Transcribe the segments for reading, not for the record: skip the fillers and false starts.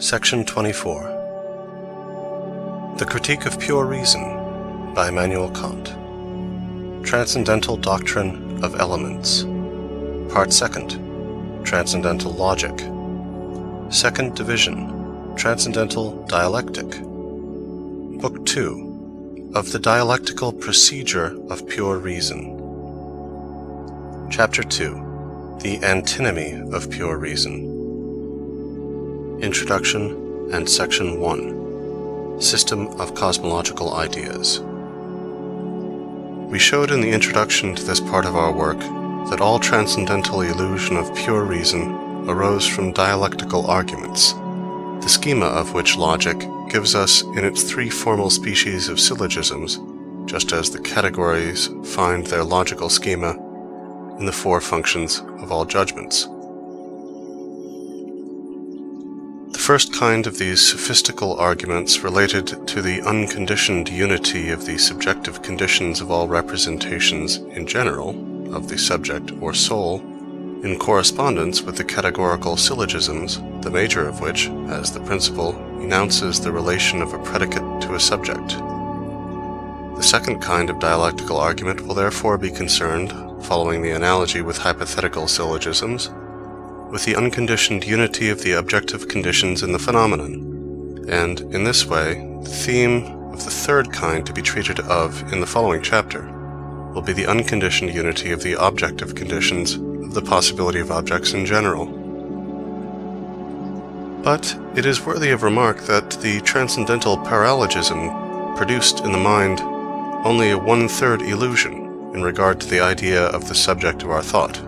Section 24. The Critique of Pure Reason by Immanuel Kant. Transcendental Doctrine of Elements. Part 2nd. Transcendental Logic. Second Division. Transcendental Dialectic. Book 2. Of the Dialectical Procedure of Pure Reason. Chapter 2. The Antinomy of Pure Reason. Introduction and Section 1. System of Cosmological Ideas. We showed in the introduction to this part of our work that all transcendental illusion of pure reason arose from dialectical arguments, the schema of which logic gives us in its three formal species of syllogisms, just as the categories find their logical schema in the four functions of all judgments. The first kind of these sophistical arguments related to the unconditioned unity of the subjective conditions of all representations in general, of the subject or soul, in correspondence with the categorical syllogisms, the major of which, as the principle, enounces the relation of a predicate to a subject. The second kind of dialectical argument will therefore be concerned, following the analogy with hypothetical syllogisms, with the unconditioned unity of the objective conditions in the phenomenon, and, in this way, the theme of the third kind to be treated of in the following chapter will be the unconditioned unity of the objective conditions of the possibility of objects in general. But it is worthy of remark that the transcendental paralogism produced in the mind only a one-third illusion in regard to the idea of the subject of our thought,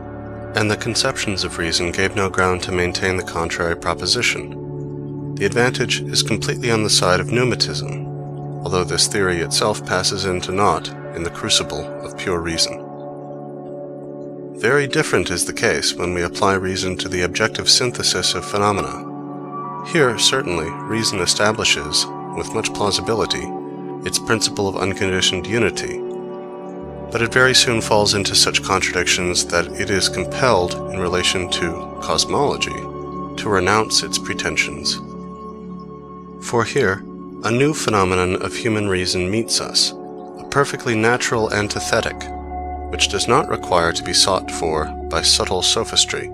and the conceptions of reason gave no ground to maintain the contrary proposition. The advantage is completely on the side of pneumatism, although this theory itself passes into naught in the crucible of pure reason. Very different is the case when we apply reason to the objective synthesis of phenomena. Here, certainly, reason establishes, with much plausibility, its principle of unconditioned unity, but it very soon falls into such contradictions that it is compelled, in relation to cosmology, to renounce its pretensions. For here, a new phenomenon of human reason meets us, a perfectly natural antithetic, which does not require to be sought for by subtle sophistry,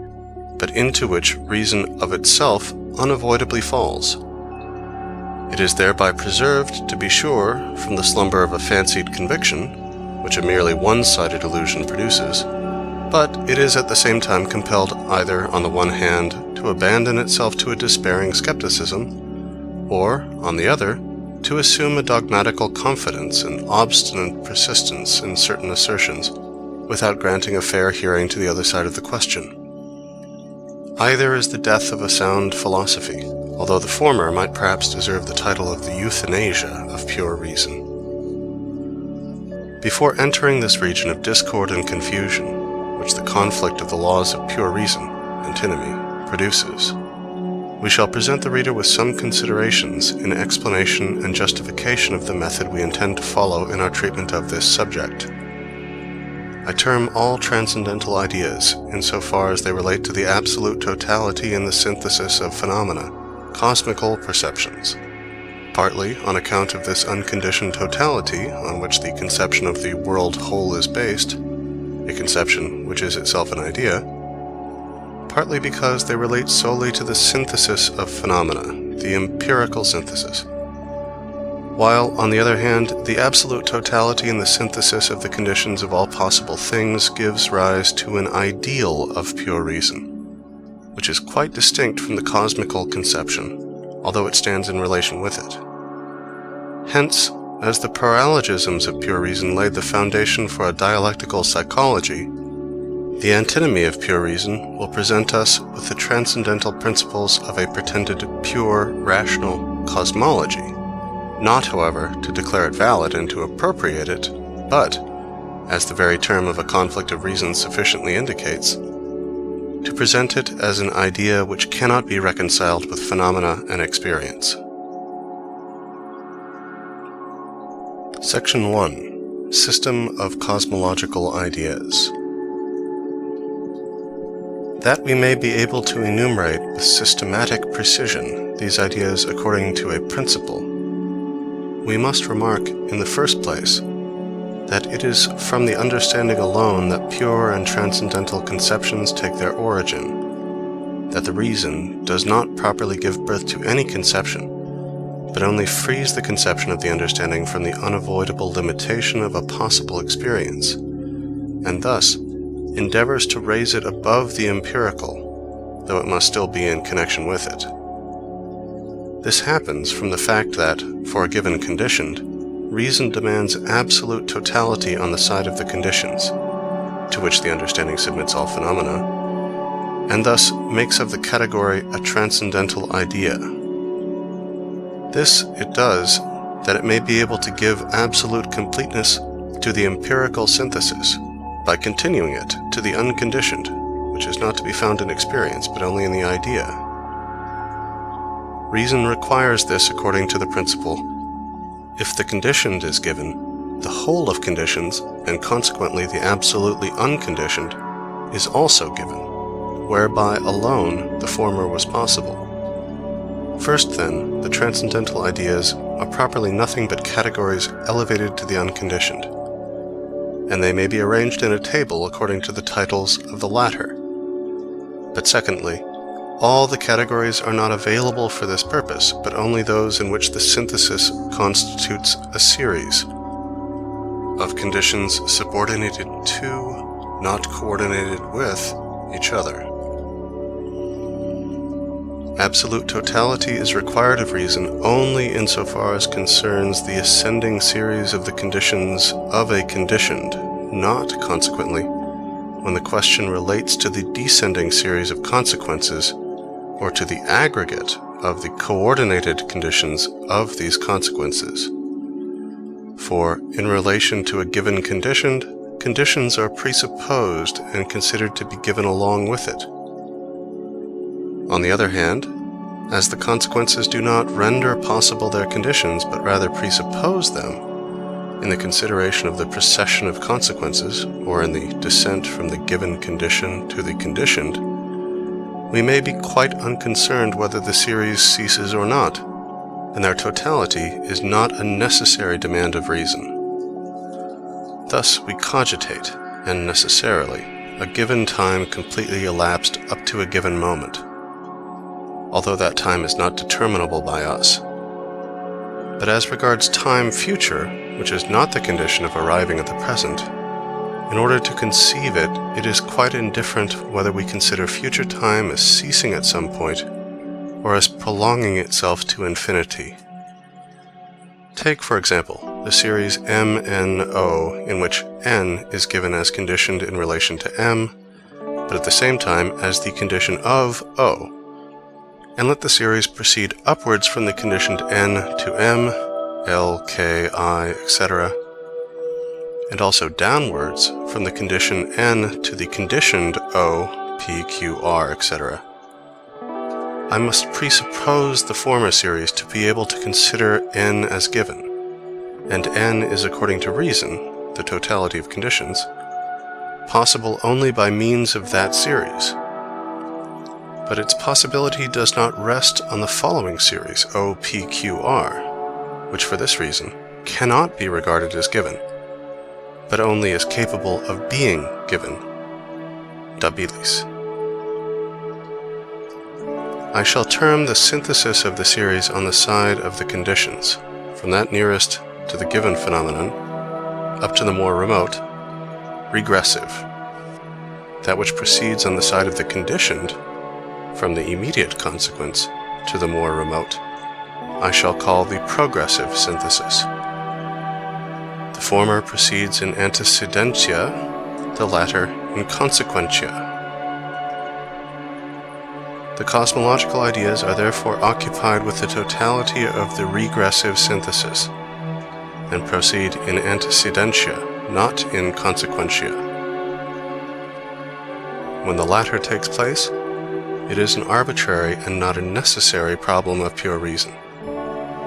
but into which reason of itself unavoidably falls. It is thereby preserved, to be sure, from the slumber of a fancied conviction, which a merely one-sided illusion produces, but it is at the same time compelled either, on the one hand, to abandon itself to a despairing skepticism, or, on the other, to assume a dogmatical confidence and obstinate persistence in certain assertions, without granting a fair hearing to the other side of the question. Either is the death of a sound philosophy, although the former might perhaps deserve the title of the euthanasia of pure reason. Before entering this region of discord and confusion, which the conflict of the laws of pure reason, antinomy, produces, we shall present the reader with some considerations in explanation and justification of the method we intend to follow in our treatment of this subject. I term all transcendental ideas, insofar as they relate to the absolute totality in the synthesis of phenomena, cosmical perceptions, partly on account of this unconditioned totality on which the conception of the world whole is based, a conception which is itself an idea, partly because they relate solely to the synthesis of phenomena, the empirical synthesis, while, on the other hand, the absolute totality in the synthesis of the conditions of all possible things gives rise to an ideal of pure reason, which is quite distinct from the cosmical conception, although it stands in relation with it. Hence, as the paralogisms of pure reason laid the foundation for a dialectical psychology, the antinomy of pure reason will present us with the transcendental principles of a pretended pure, rational cosmology, not, however, to declare it valid and to appropriate it, but, as the very term of a conflict of reason sufficiently indicates, to present it as an idea which cannot be reconciled with phenomena and experience. Section 1. System of Cosmological Ideas. That we may be able to enumerate with systematic precision these ideas according to a principle, we must remark, in the first place, that it is from the understanding alone that pure and transcendental conceptions take their origin, that the reason does not properly give birth to any conception, but only frees the conception of the understanding from the unavoidable limitation of a possible experience, and thus endeavors to raise it above the empirical, though it must still be in connection with it. This happens from the fact that, for a given conditioned, reason demands absolute totality on the side of the conditions, to which the understanding submits all phenomena, and thus makes of the category a transcendental idea. This it does that it may be able to give absolute completeness to the empirical synthesis, by continuing it to the unconditioned, which is not to be found in experience, but only in the idea. Reason requires this according to the principle: if the conditioned is given, the whole of conditions, and consequently the absolutely unconditioned, is also given, whereby alone the former was possible. First, then, the transcendental ideas are properly nothing but categories elevated to the unconditioned, and they may be arranged in a table according to the titles of the latter. But secondly, all the categories are not available for this purpose, but only those in which the synthesis constitutes a series of conditions subordinated to, not coordinated with, each other. Absolute totality is required of reason only insofar as concerns the ascending series of the conditions of a conditioned, not, consequently, when the question relates to the descending series of consequences, or to the aggregate of the coordinated conditions of these consequences. For, in relation to a given conditioned, conditions are presupposed and considered to be given along with it. On the other hand, as the consequences do not render possible their conditions, but rather presuppose them, in the consideration of the procession of consequences, or in the descent from the given condition to the conditioned, we may be quite unconcerned whether the series ceases or not, and their totality is not a necessary demand of reason. Thus we cogitate, and necessarily, a given time completely elapsed up to a given moment, although that time is not determinable by us. But as regards time future, which is not the condition of arriving at the present, in order to conceive it, it is quite indifferent whether we consider future time as ceasing at some point, or as prolonging itself to infinity. Take, for example, the series MNO, in which n is given as conditioned in relation to m, but at the same time as the condition of O, and let the series proceed upwards from the conditioned n to m, l, k, I, etc., and also downwards from the condition n to the conditioned O, p, q, r, etc. I must presuppose the former series to be able to consider n as given, and n is, according to reason, the totality of conditions, possible only by means of that series. But its possibility does not rest on the following series, O, P, Q, R, which for this reason cannot be regarded as given, but only as capable of being given, dabilis. I shall term the synthesis of the series on the side of the conditions, from that nearest to the given phenomenon, up to the more remote, regressive. That which proceeds on the side of the conditioned, from the immediate consequence to the more remote, I shall call the progressive synthesis. The former proceeds in antecedentia, the latter in consequentia. The cosmological ideas are therefore occupied with the totality of the regressive synthesis, and proceed in antecedentia, not in consequentia. When the latter takes place, it is an arbitrary and not a necessary problem of pure reason.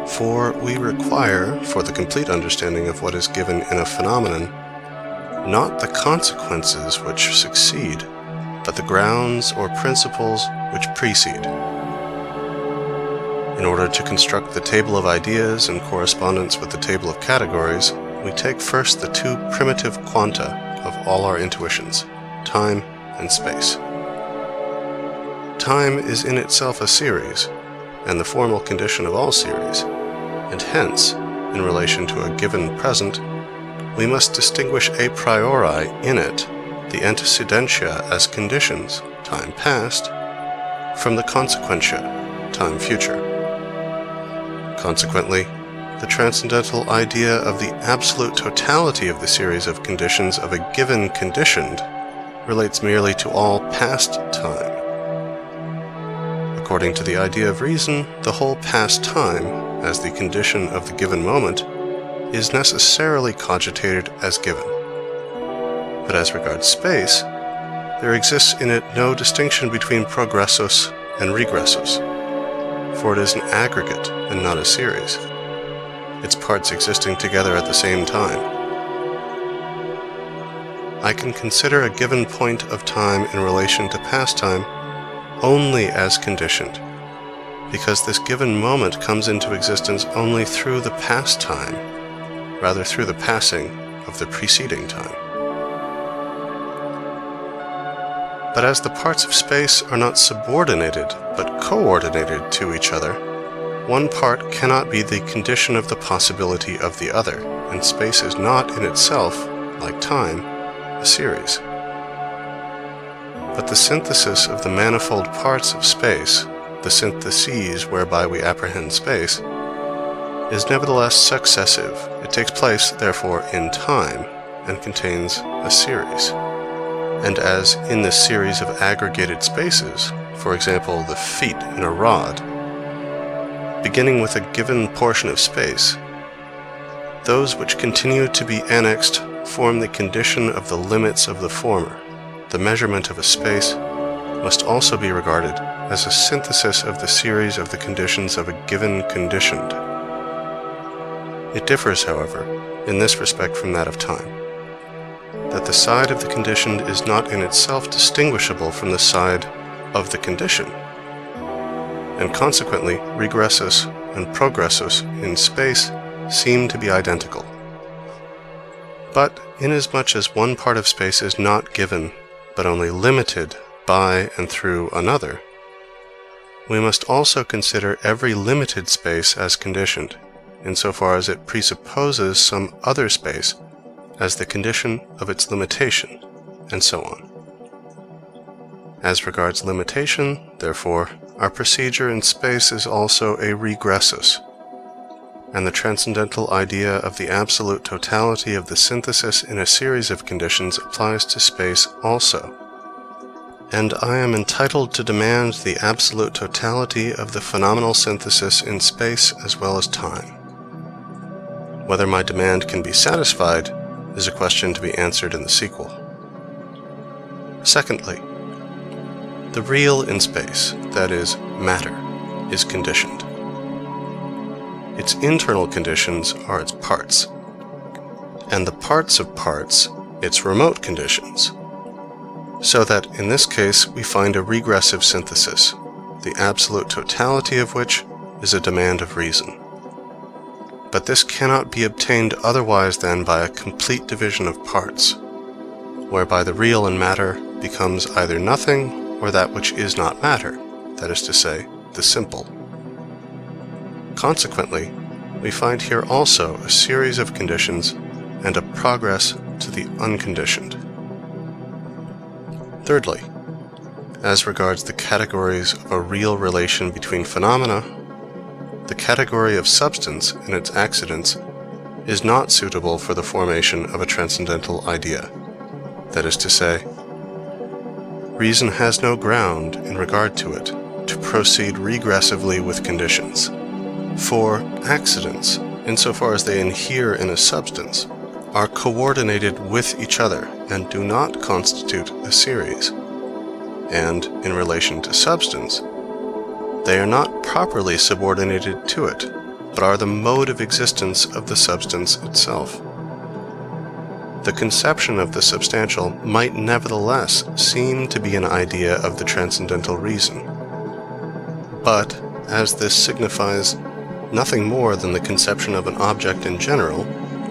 For we require, for the complete understanding of what is given in a phenomenon, not the consequences which succeed, but the grounds or principles which precede. In order to construct the table of ideas in correspondence with the table of categories, we take first the two primitive quanta of all our intuitions, time and space. Time is in itself a series, and the formal condition of all series, and hence, in relation to a given present, we must distinguish a priori in it the antecedentia as conditions, time past, from the consequentia, time future. Consequently, the transcendental idea of the absolute totality of the series of conditions of a given conditioned relates merely to all past time. According to the idea of reason, the whole past time, as the condition of the given moment, is necessarily cogitated as given. But as regards space, there exists in it no distinction between progressus and regressus, for it is an aggregate and not a series, its parts existing together at the same time. I can consider a given point of time in relation to past time only as conditioned, because this given moment comes into existence only through the past time, rather through the passing of the preceding time. But as the parts of space are not subordinated, but coordinated to each other, one part cannot be the condition of the possibility of the other, and space is not in itself, like time, a series. But the synthesis of the manifold parts of space, the syntheses whereby we apprehend space, is nevertheless successive. It takes place, therefore, in time, and contains a series. And as in this series of aggregated spaces, for example, the feet in a rod, beginning with a given portion of space, those which continue to be annexed form the condition of the limits of the former. The measurement of a space must also be regarded as a synthesis of the series of the conditions of a given conditioned. It differs, however, in this respect from that of time, that the side of the conditioned is not in itself distinguishable from the side of the condition, and consequently regressus and progressus in space seem to be identical. But inasmuch as one part of space is not given, but only limited by and through another, we must also consider every limited space as conditioned, insofar as it presupposes some other space as the condition of its limitation, and so on. As regards limitation, therefore, our procedure in space is also a regressus, and the transcendental idea of the absolute totality of the synthesis in a series of conditions applies to space also. And I am entitled to demand the absolute totality of the phenomenal synthesis in space as well as time. Whether my demand can be satisfied is a question to be answered in the sequel. Secondly, the real in space, that is, matter, is conditioned. Its internal conditions are its parts, and the parts of parts its remote conditions, so that in this case we find a regressive synthesis, the absolute totality of which is a demand of reason. But this cannot be obtained otherwise than by a complete division of parts, whereby the real in matter becomes either nothing or that which is not matter, that is to say, the simple. Consequently, we find here also a series of conditions and a progress to the unconditioned. Thirdly, as regards the categories of a real relation between phenomena, the category of substance and its accidents is not suitable for the formation of a transcendental idea. That is to say, reason has no ground in regard to it to proceed regressively with conditions. For accidents, insofar as they inhere in a substance, are coordinated with each other and do not constitute a series. And, in relation to substance, they are not properly subordinated to it, but are the mode of existence of the substance itself. the conception of the substantial might nevertheless seem to be an idea of the transcendental reason. But, as this signifies nothing more than the conception of an object in general,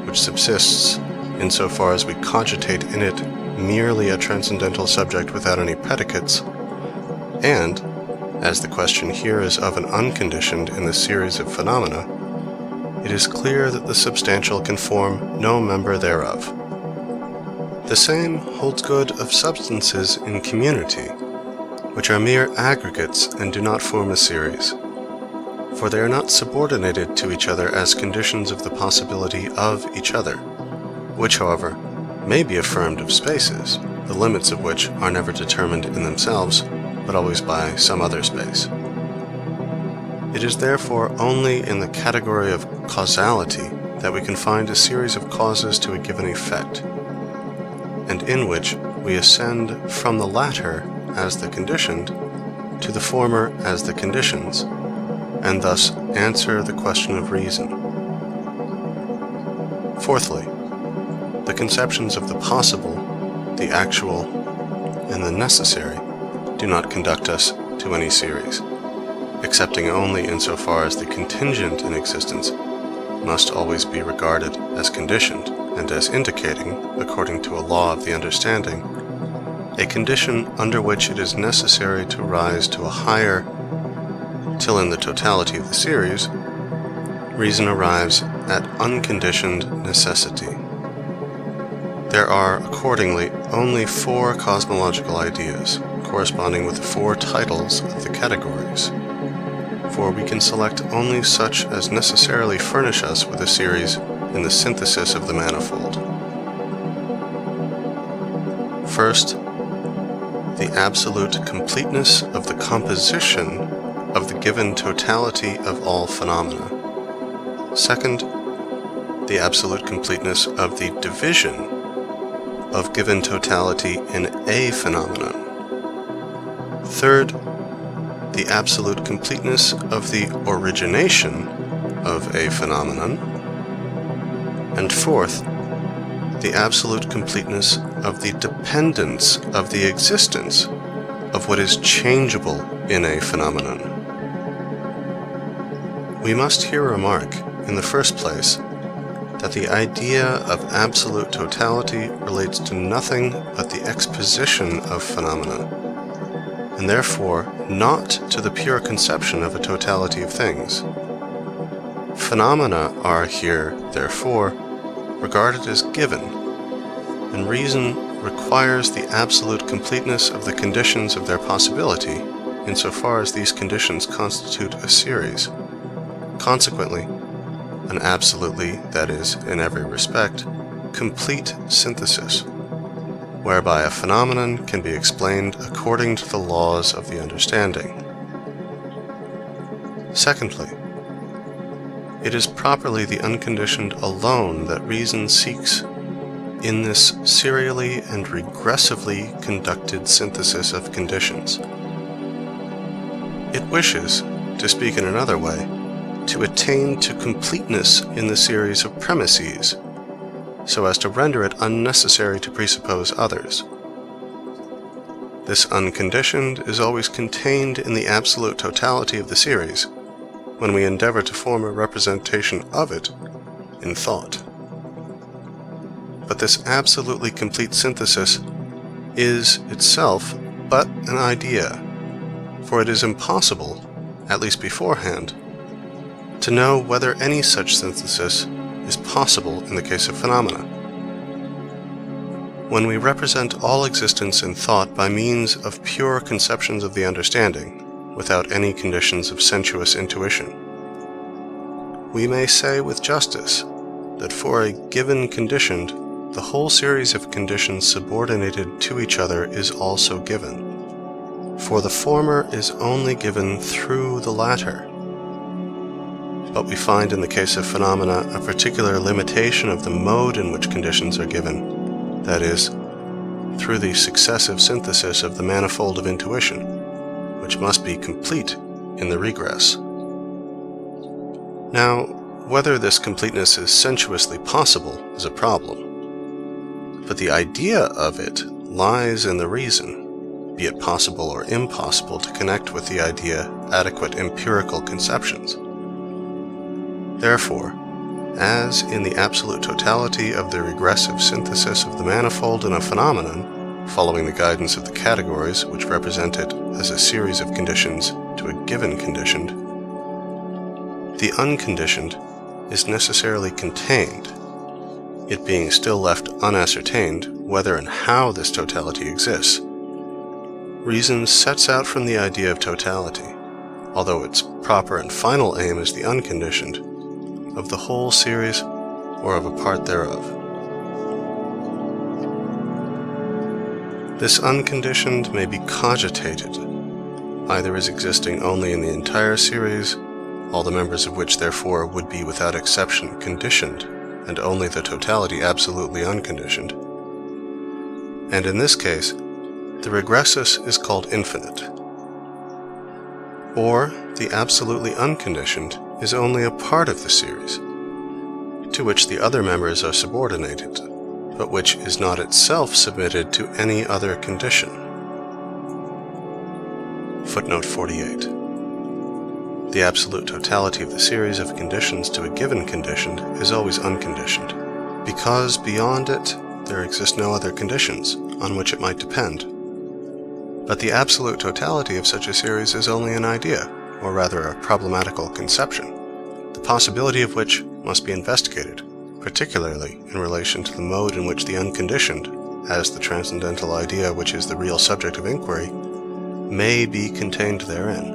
which subsists insofar as we cogitate in it merely a transcendental subject without any predicates, and, as the question here is of an unconditioned in the series of phenomena, it is clear that the substantial can form no member thereof. The same holds good of substances in community, which are mere aggregates and do not form a series, for they are not subordinated to each other as conditions of the possibility of each other, which, however, may be affirmed of spaces, the limits of which are never determined in themselves, but always by some other space. It is therefore only in the category of causality that we can find a series of causes to a given effect, and in which we ascend from the latter as the conditioned to the former as the conditions, and thus answer the question of reason. Fourthly, the conceptions of the possible, the actual, and the necessary do not conduct us to any series, excepting only insofar as the contingent in existence must always be regarded as conditioned and as indicating, according to a law of the understanding, a condition under which it is necessary to rise to a higher, till in the totality of the series, reason arrives at unconditioned necessity. There are, accordingly, only 4 cosmological ideas, corresponding with the 4 titles of the categories, for we can select only such as necessarily furnish us with a series in the synthesis of the manifold. First, the absolute completeness of the composition of the given totality of all phenomena. Second, the absolute completeness of the division of given totality in a phenomenon. Third, the absolute completeness of the origination of a phenomenon. And fourth, the absolute completeness of the dependence of the existence of what is changeable in a phenomenon. We must here remark, in the first place, that the idea of absolute totality relates to nothing but the exposition of phenomena, and therefore not to the pure conception of a totality of things. Phenomena are here, therefore, regarded as given, and reason requires the absolute completeness of the conditions of their possibility, insofar as these conditions constitute a series. Consequently, an absolutely, that is, in every respect, complete synthesis, whereby a phenomenon can be explained according to the laws of the understanding. Secondly, it is properly the unconditioned alone that reason seeks in this serially and regressively conducted synthesis of conditions. It wishes, to speak in another way, to attain to completeness in the series of premises, so as to render it unnecessary to presuppose others. This unconditioned is always contained in the absolute totality of the series, when we endeavor to form a representation of it in thought. But this absolutely complete synthesis is itself but an idea, for it is impossible, at least beforehand, to know whether any such synthesis is possible in the case of phenomena. When we represent all existence in thought by means of pure conceptions of the understanding, without any conditions of sensuous intuition, we may say with justice that for a given conditioned, the whole series of conditions subordinated to each other is also given, for the former is only given through the latter. But we find in the case of phenomena a particular limitation of the mode in which conditions are given, that is, through the successive synthesis of the manifold of intuition, which must be complete in the regress. Now, whether this completeness is sensuously possible is a problem. but the idea of it lies in the reason, be it possible or impossible to connect with the idea adequate empirical conceptions. Therefore, as in the absolute totality of the regressive synthesis of the manifold in a phenomenon, following the guidance of the categories which represent it as a series of conditions to a given conditioned, the unconditioned is necessarily contained, it being still left unascertained whether and how this totality exists. Reason sets out from the idea of totality, although its proper and final aim is the unconditioned, of the whole series or of a part thereof. This unconditioned may be cogitated, either as existing only in the entire series, all the members of which therefore would be without exception conditioned, and only the totality absolutely unconditioned. And in this case, the regressus is called infinite. Or the absolutely unconditioned is only a part of the series, to which the other members are subordinated, but which is not itself submitted to any other condition. Footnote 48. The absolute totality of the series of conditions to a given conditioned is always unconditioned, because beyond it there exist no other conditions on which it might depend. But the absolute totality of such a series is only an idea, or rather a problematical conception, the possibility of which must be investigated, particularly in relation to the mode in which the unconditioned, as the transcendental idea which is the real subject of inquiry, may be contained therein.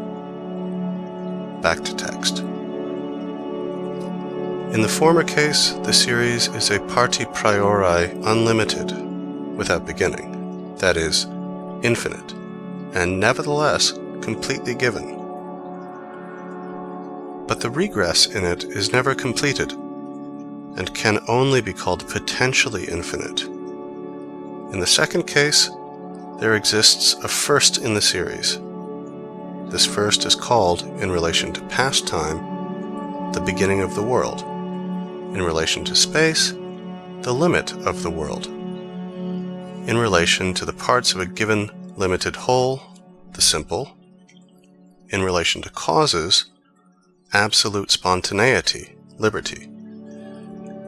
Back to text. In the former case, the series is a parti priori unlimited, without beginning, that is, infinite, and nevertheless completely given. But the regress in it is never completed, and can only be called potentially infinite. In the second case, there exists a first in the series. This first is called, in relation to past time, the beginning of the world; in relation to space, the limit of the world; in relation to the parts of a given limited whole, the simple; in relation to causes, absolute spontaneity, liberty;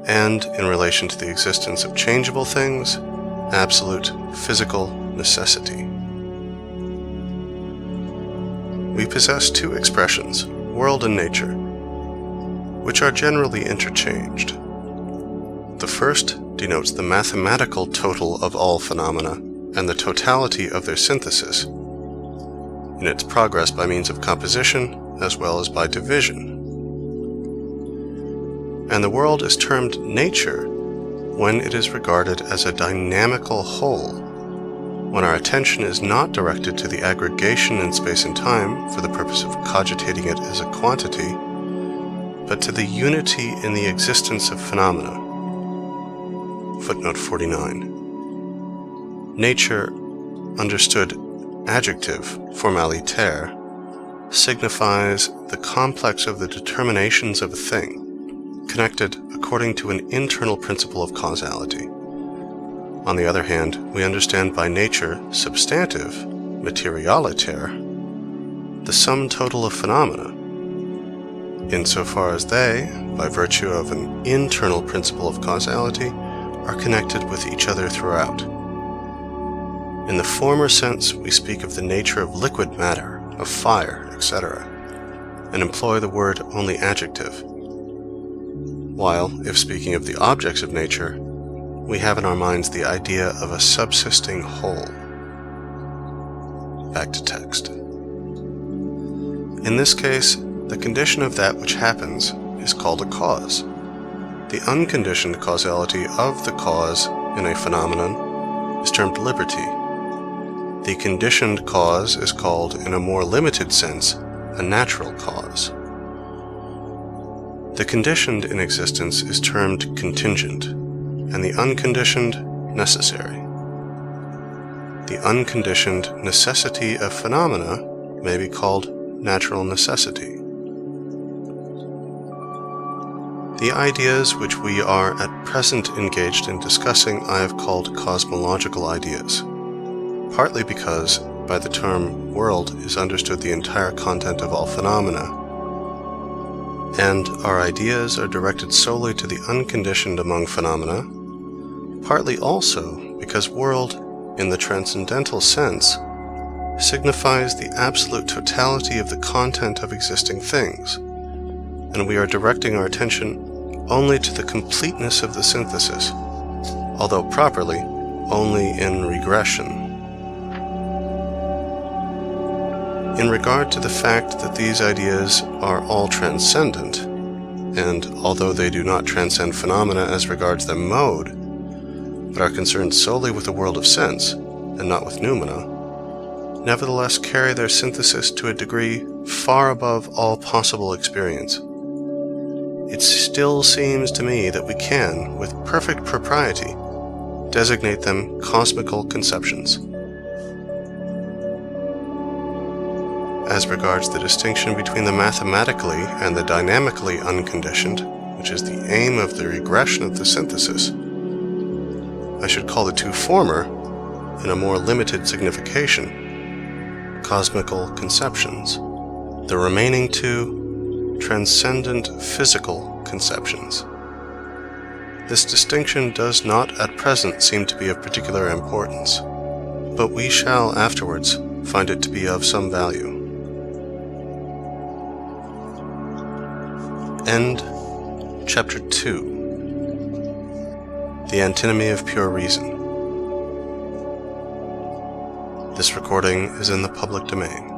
and in relation to the existence of changeable things, absolute physical necessity. We possess two expressions, world and nature, which are generally interchanged. The first denotes the mathematical total of all phenomena and the totality of their synthesis, in its progress by means of composition as well as by division. And the world is termed nature when it is regarded as a dynamical whole, when our attention is not directed to the aggregation in space and time for the purpose of cogitating it as a quantity, but to the unity in the existence of phenomena. Footnote 49. Nature, understood adjective formaliter, signifies the complex of the determinations of a thing, connected according to an internal principle of causality. On the other hand, we understand by nature substantive, materialiter, the sum total of phenomena, insofar as they, by virtue of an internal principle of causality, are connected with each other throughout. In the former sense, we speak of the nature of liquid matter, of fire, etc., and employ the word only adjective, while, if speaking of the objects of nature, we have in our minds the idea of a subsisting whole. Back to text. In this case, the condition of that which happens is called a cause. The unconditioned causality of the cause in a phenomenon is termed liberty. The conditioned cause is called, in a more limited sense, a natural cause. The conditioned in existence is termed contingent, and the unconditioned necessary. The unconditioned necessity of phenomena may be called natural necessity. The ideas which we are at present engaged in discussing I have called cosmological ideas, partly because by the term world is understood the entire content of all phenomena, and our ideas are directed solely to the unconditioned among phenomena, partly also because world, in the transcendental sense, signifies the absolute totality of the content of existing things, and we are directing our attention only to the completeness of the synthesis, although properly only in regression. In regard to the fact that these ideas are all transcendent, and although they do not transcend phenomena as regards their mode, but are concerned solely with the world of sense, and not with noumena, nevertheless carry their synthesis to a degree far above all possible experience. It still seems to me that we can, with perfect propriety, designate them cosmical conceptions. As regards the distinction between the mathematically and the dynamically unconditioned, which is the aim of the regression of the synthesis, I should call the two former, in a more limited signification, cosmical conceptions, the remaining two transcendent physical conceptions. This distinction does not at present seem to be of particular importance, but we shall afterwards find it to be of some value. End Chapter 2. The Antinomy of Pure Reason. This recording is in the public domain.